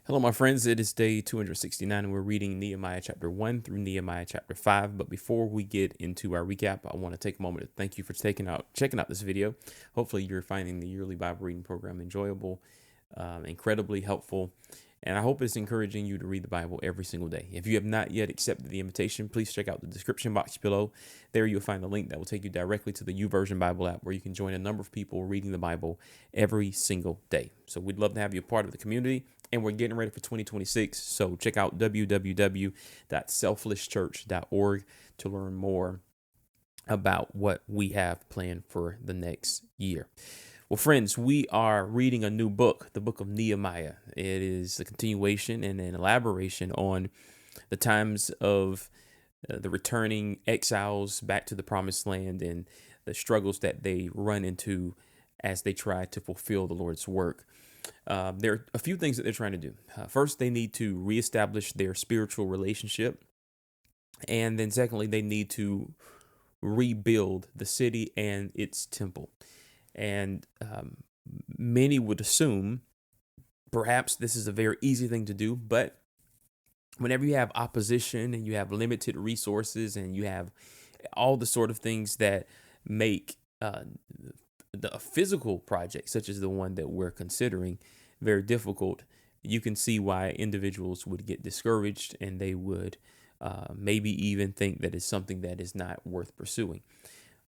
Hello, my friends. It is day 269, and we're reading Nehemiah chapter 1 through Nehemiah chapter 5. But before we get into our recap, I want to take a moment to thank you for checking out this video. Hopefully, you're finding the yearly Bible reading program enjoyable, incredibly helpful, and I hope it's encouraging you to read the Bible every single day. If you have not yet accepted the invitation, please check out the description box below. There you'll find a link that will take you directly to the YouVersion Bible app where you can join a number of people reading the Bible every single day. So we'd love to have you a part of the community, and we're getting ready for 2026. So check out www.selflesschurch.org to learn more about what we have planned for the next year. Well, friends, we are reading a new book, the book of Nehemiah. It is a continuation and an elaboration on the times of the returning exiles back to the promised land and the struggles that they run into as they try to fulfill the Lord's work. There are a few things that they're trying to do. First, they need to reestablish their spiritual relationship. And then secondly, they need to rebuild the city and its temple. And many would assume perhaps this is a very easy thing to do, but whenever you have opposition and you have limited resources and you have all the sort of things that make a physical project, such as the one that we're considering, very difficult, you can see why individuals would get discouraged and they would maybe even think that it's something that is not worth pursuing.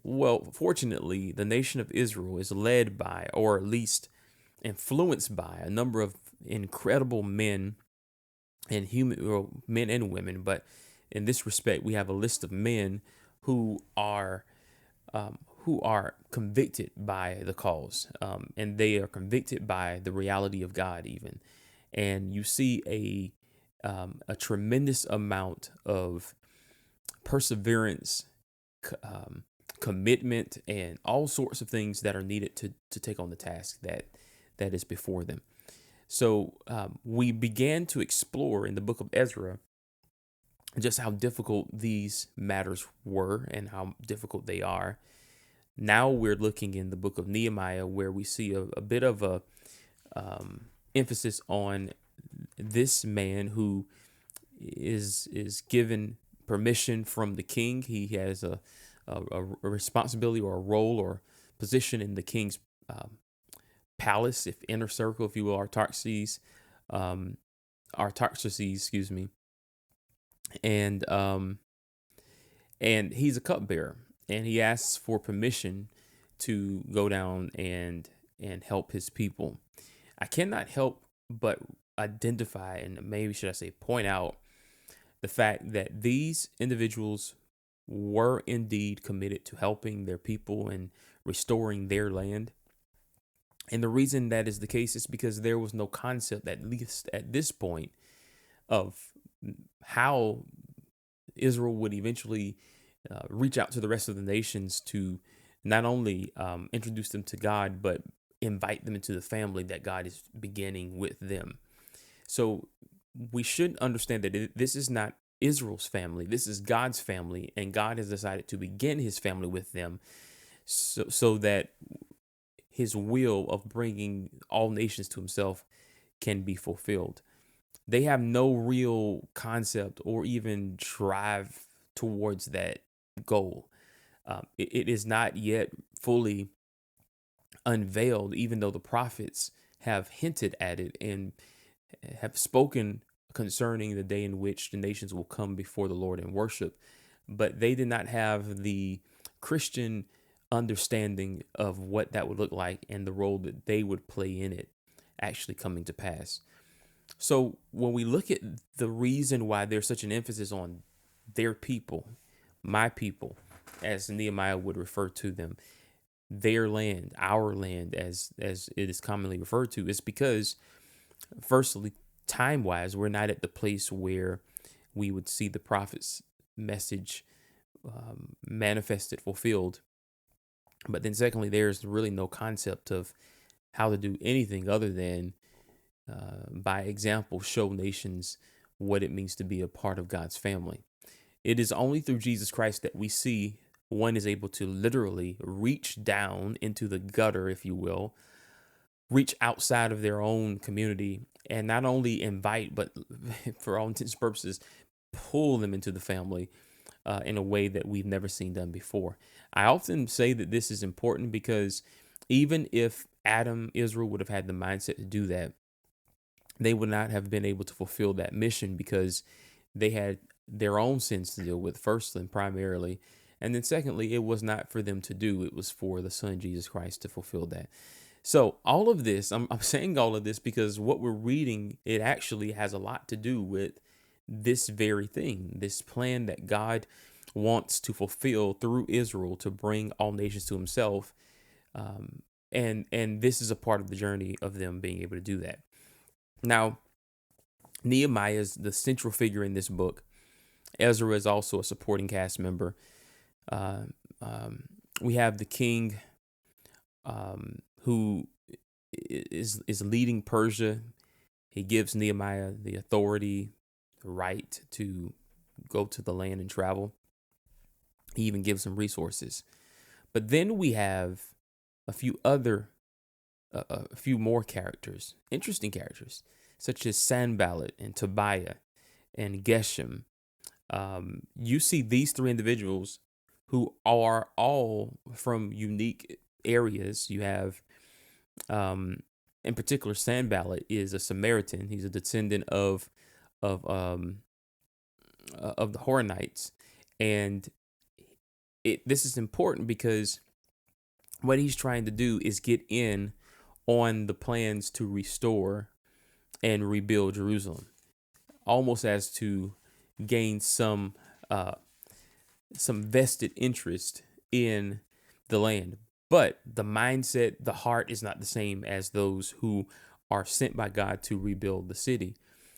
Well, fortunately, the nation of Israel is led by, or at least influenced by, a number of incredible men and men and women. But in this respect, we have a list of men who are convicted by the cause, and they are convicted by the reality of God, even. And you see a tremendous amount of perseverance, commitment, and all sorts of things that are needed to take on the task that is before them. So we began to explore in the book of Ezra just how difficult these matters were and how difficult they are. Now we're looking in the book of Nehemiah, where we see a bit of a emphasis on this man who is given permission from the king. He has a responsibility or a role or position in the king's palace, if inner circle, if you will, Artaxerxes, excuse me, and he's a cupbearer, and he asks for permission to go down and help his people. I cannot help but identify, and maybe should I say point out, the fact that these individuals were indeed committed to helping their people and restoring their land. And the reason that is the case is because there was no concept, at least at this point, of how Israel would eventually reach out to the rest of the nations to not only introduce them to God, but invite them into the family that God is beginning with them. So we should understand that this is not Israel's family. This is God's family, and God has decided to begin his family with them so that his will of bringing all nations to himself can be fulfilled. They have no real concept or even drive towards that goal. It is not yet fully unveiled, even though the prophets have hinted at it and have spoken concerning the day in which the nations will come before the Lord and worship. But they did not have the Christian understanding of what that would look like and the role that they would play in it actually coming to pass. So when we look at the reason why there's such an emphasis on their people, my people, as Nehemiah would refer to them, their land, our land, as it is commonly referred to, is because, firstly, time-wise, we're not at the place where we would see the prophet's message manifested, fulfilled. But then secondly, there's really no concept of how to do anything other than, by example, show nations what it means to be a part of God's family. It is only through Jesus Christ that we see one is able to literally reach down into the gutter, if you will, reach outside of their own community and not only invite, but for all intents and purposes, pull them into the family in a way that we've never seen done before. I often say that this is important because even if Israel would have had the mindset to do that, they would not have been able to fulfill that mission because they had their own sins to deal with, first and primarily. And then secondly, it was not for them to do. It was for the Son, Jesus Christ, to fulfill that. So all of this, I'm saying all of this because what we're reading, it actually has a lot to do with this very thing, this plan that God wants to fulfill through Israel to bring all nations to himself. And this is a part of the journey of them being able to do that. Now, Nehemiah is the central figure in this book. Ezra is also a supporting cast member. Uh, we have the king who is leading Persia. He gives Nehemiah the authority, the right to go to the land and travel. He even gives him resources. But then we have a few more characters, interesting characters, such as Sanballat and Tobiah and Geshem. You see these three individuals who are all from unique areas. You have, in particular, Sanballat is a Samaritan. He's a descendant of the Horonites, and this is important because what he's trying to do is get in on the plans to restore and rebuild Jerusalem, almost as to gain some vested interest in the land. But the mindset, the heart is not the same as those who are sent by God to rebuild the city.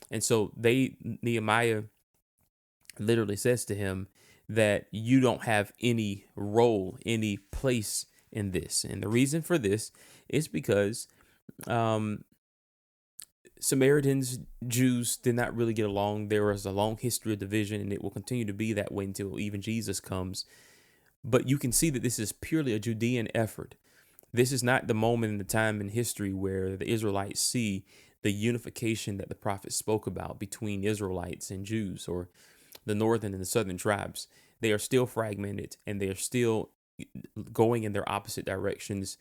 And so Nehemiah literally says to him that you don't have any role, any place in this. And the reason for this is because Samaritans, Jews did not really get along. There was a long history of division, and it will continue to be that way until even Jesus comes. But you can see that this is purely a Judean effort. This is not the moment in the time in history where the Israelites see the unification that the prophet spoke about between Israelites and Jews, or the northern and the southern tribes. They are still fragmented, and they are still going in their opposite directions,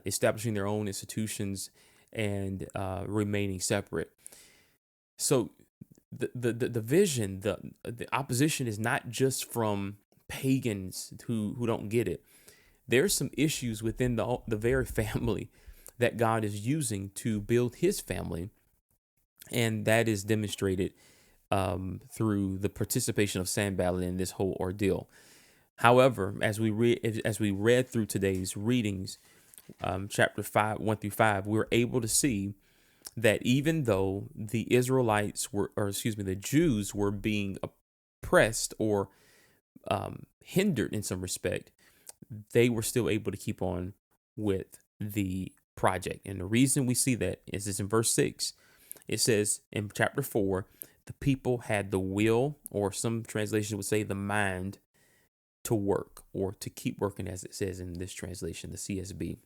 establishing their own institutions and remaining separate. So the vision, the opposition is not just from pagans who don't get it. There's some issues within the very family that God is using to build his family, and that is demonstrated through the participation of Sanballat in this whole ordeal. However, as we read through today's readings, chapter 5, 1 through 5, we're able to see that even though the the Jews were being oppressed or hindered in some respect, they were still able to keep on with the project. And the reason we see that is in verse 6. It says in chapter 4, the people had the will, or some translations would say the mind, to work or to keep working, as it says in this translation, the CSB.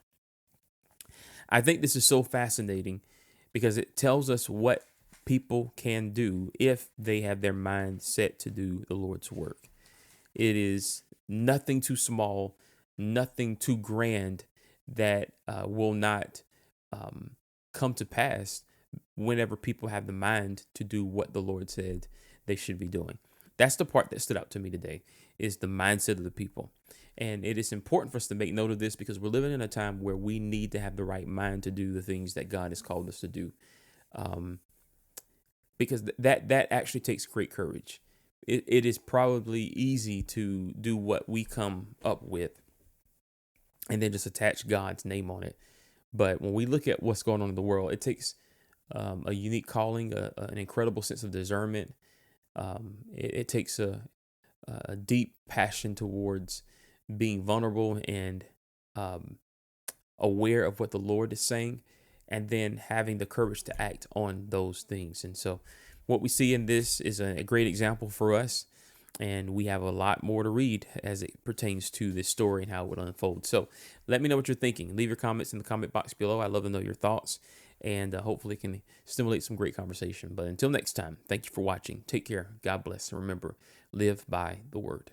I think this is so fascinating because it tells us what people can do if they have their mind set to do the Lord's work. It is nothing too small, nothing too grand that will not come to pass whenever people have the mind to do what the Lord said they should be doing. That's the part that stood out to me today, is the mindset of the people. And it is important for us to make note of this because we're living in a time where we need to have the right mind to do the things that God has called us to do. Because that actually takes great courage. It is probably easy to do what we come up with and then just attach God's name on it. But when we look at what's going on in the world, it takes a unique calling, an incredible sense of discernment. It takes a deep passion towards being vulnerable and aware of what the Lord is saying, and then having the courage to act on those things. And so what we see in this is a great example for us. And we have a lot more to read as it pertains to this story and how it would unfold. So let me know what you're thinking. Leave your comments in the comment box below. I'd love to know your thoughts, and hopefully can stimulate some great conversation. But until next time, thank you for watching. Take care. God bless. And remember, live by the word.